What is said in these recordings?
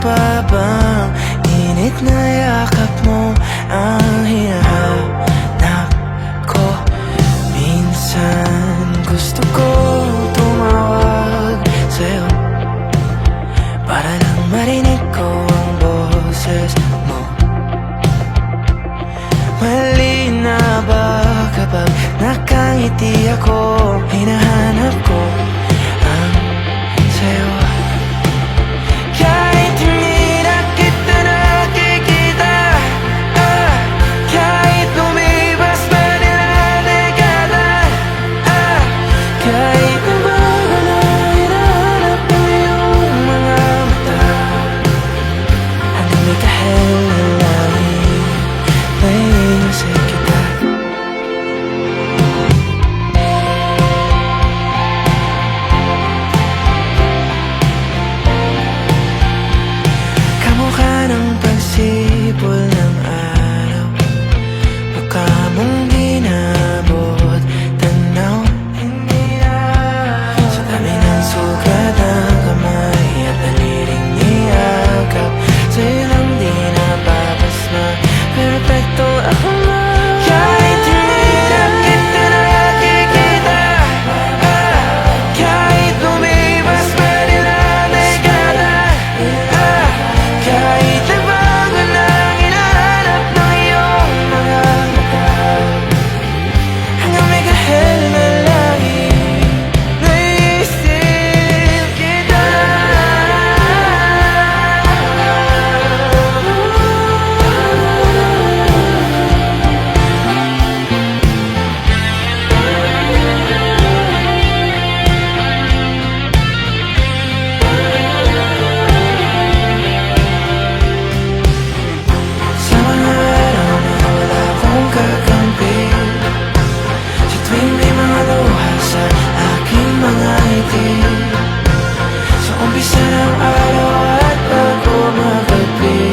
pa bang init na yakap mo ang hinahanap ko? Minsan gusto ko tumawag sa'yo para lang marinig ko ang boses mo. Mali na ba kapag nakangiti ako? Hinahanap ko ang sa'yo. Kahit hindi na kita nakikita, kahit lumipas pa nila dekada, kahit nabago na hinahanap mo yung mga mata, hanggang may kahel na langit, naiisip kita. Kamukha ng pagsipol ng araw, mukha mong di nabot tanaw. Hindi na sa dami ng sugat ng kamay at daliling niyakap, sa'yo lang di napapasma, perpekto ako na. Kahit hindi na kita nakikita, kahit lumipas pa nila dekada, kahit nabago na hinahanap ng iyong mga mata, hanggang may kahel na langit, naiisip kita. Sa mga araw na wala akong kakampi, sa tuwing may mga luha sa aking mga ngiti, sa umpisa ng araw at bago magabi,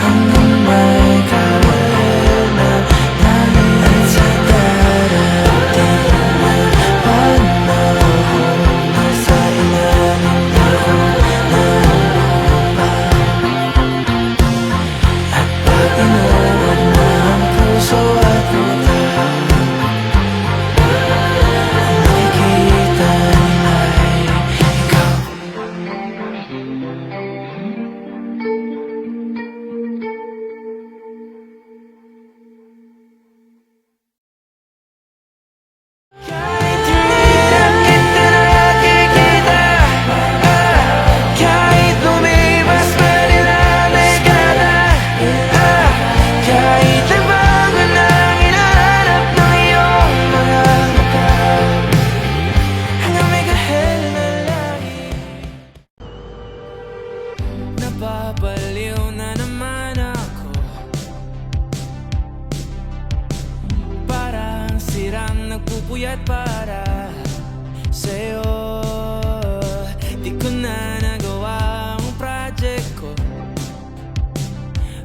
hanggang may kahel na langit, at sa darating na panahon, nasa ilalim ako ng lupa. At pag inuod na ang puso at mata, ang nakikita nila ay ikaw. Kahit hindi na kita nakikita, kahit lumipas pa nila dekada, kahit nabago na hinahanap ng iyong mga mata, hanggang may kahel na langit. Napapaliw na naman ako, parang sirang nagpupuyat para sa'yo. Di ko na nagawa ang project ko,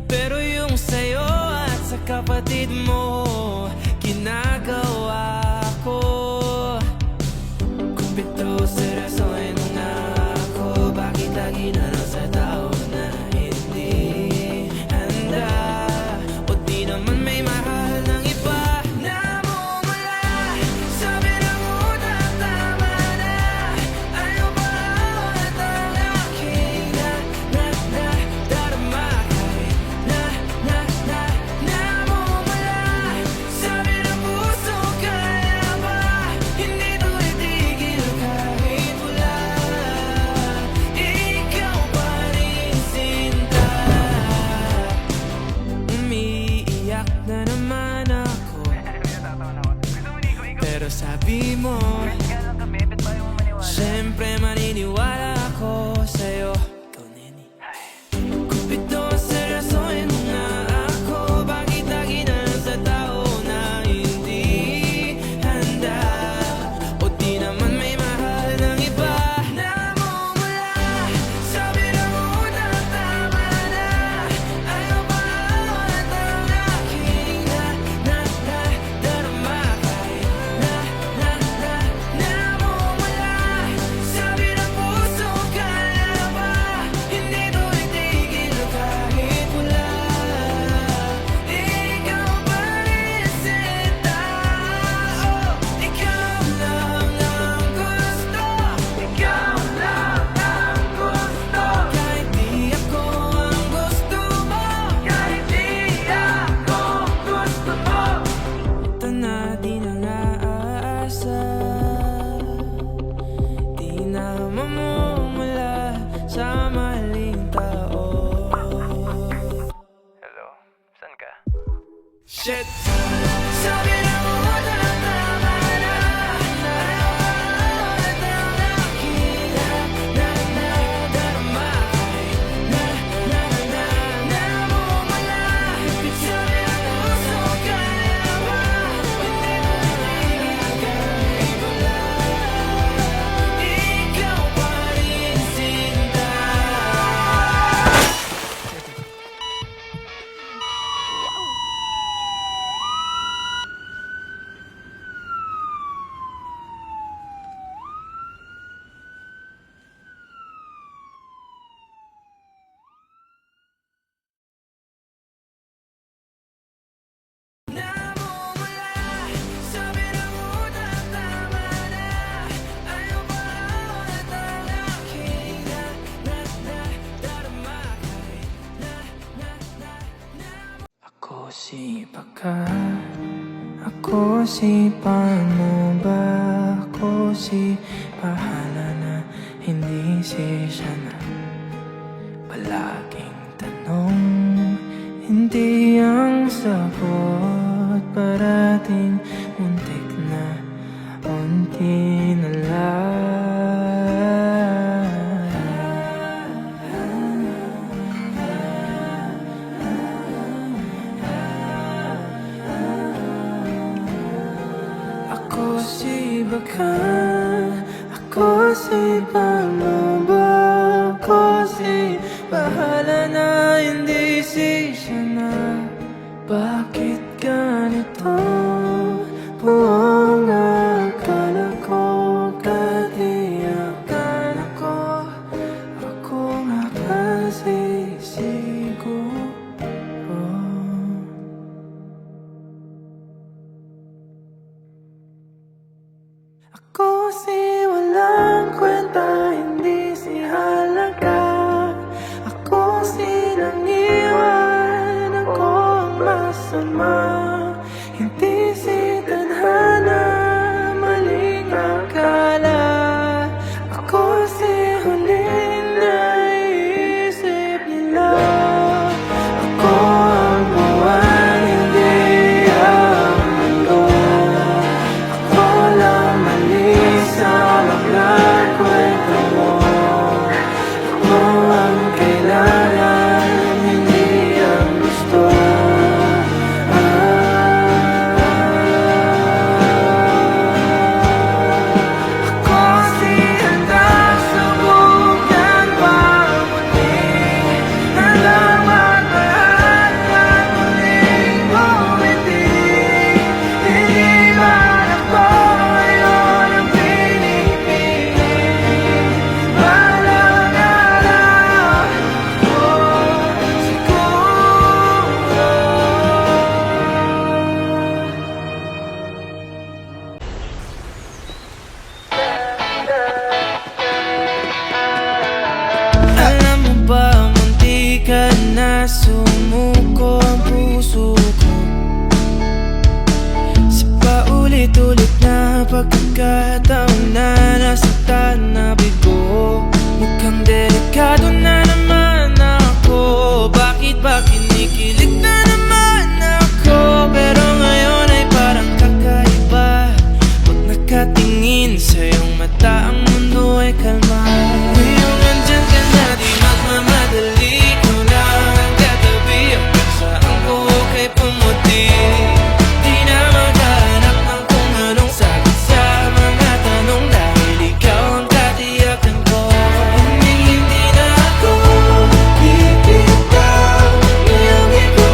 pero yung sa'yo at sa kapatid mo ginagawa ko. Kumpito seryosohin mo na ako, bakit lagi na lang sa tao na hindi handa? O di naman may mahal ng iba na mumula, sabi ng utak tama na. Ano ba at ang aking darama, kahit namumula. Shit. Sabi na mo tama na, ayaw at ang nakita na namumula. Sabi ang puso kaya ba, hindi mo nagiging wala. Ikaw pa rin sinta. Namumula, sabi na mo tama na, ayaw pa at ang nakita darama kahit Ako si Baka, ako si paano ba, ako si bahala na, hindi si siya na. Palaging tanong, hindi ang sagot, parating muntik na, unti na lang. Ako si Baka, ako si paano ba, ako si bahala na, hindi si siya na. Bakit ganito? Buong akala ko, kati akala ko, ako nga kasi siguro. Ako si walang kwenta, hindi si halaga. Ako si nangiwan, ako ang masama. Hindi si tadhana, maling akala. Ako si huling naisip nila. Ako ang buwan, hindi ang mundo. Ako lang mali sa mga kwento mo. Ako ang kailangan, hindi ang gusto. Ako si handa subukan pa muli. Nalaman lahat ng muling bumiti. Hindi man ako ngayon ang pinipili. Parang alam ko siguro. Alam mo ba, munti ka na sumuko ang puso ko. Sa paulit-ulit na pagkakataon na nasaktan na bigo. Mukhang delikado na naman ako. Bakit ba kinikilig na naman ako? Pero ngayon ay parang kakaiba. Pag nakatingin sa iyong mata, ang mundo ay kalma. Ngayong nandyan ka na, di magmamadali. Ikaw lang ang katabi, hanggang saan ko kay pumuti. Di na maghahanap ng kung anong sagot sa mga tanong, dahil ikaw ang katiyakan ko. Hindi na ako bibitaw, ngayong ikaw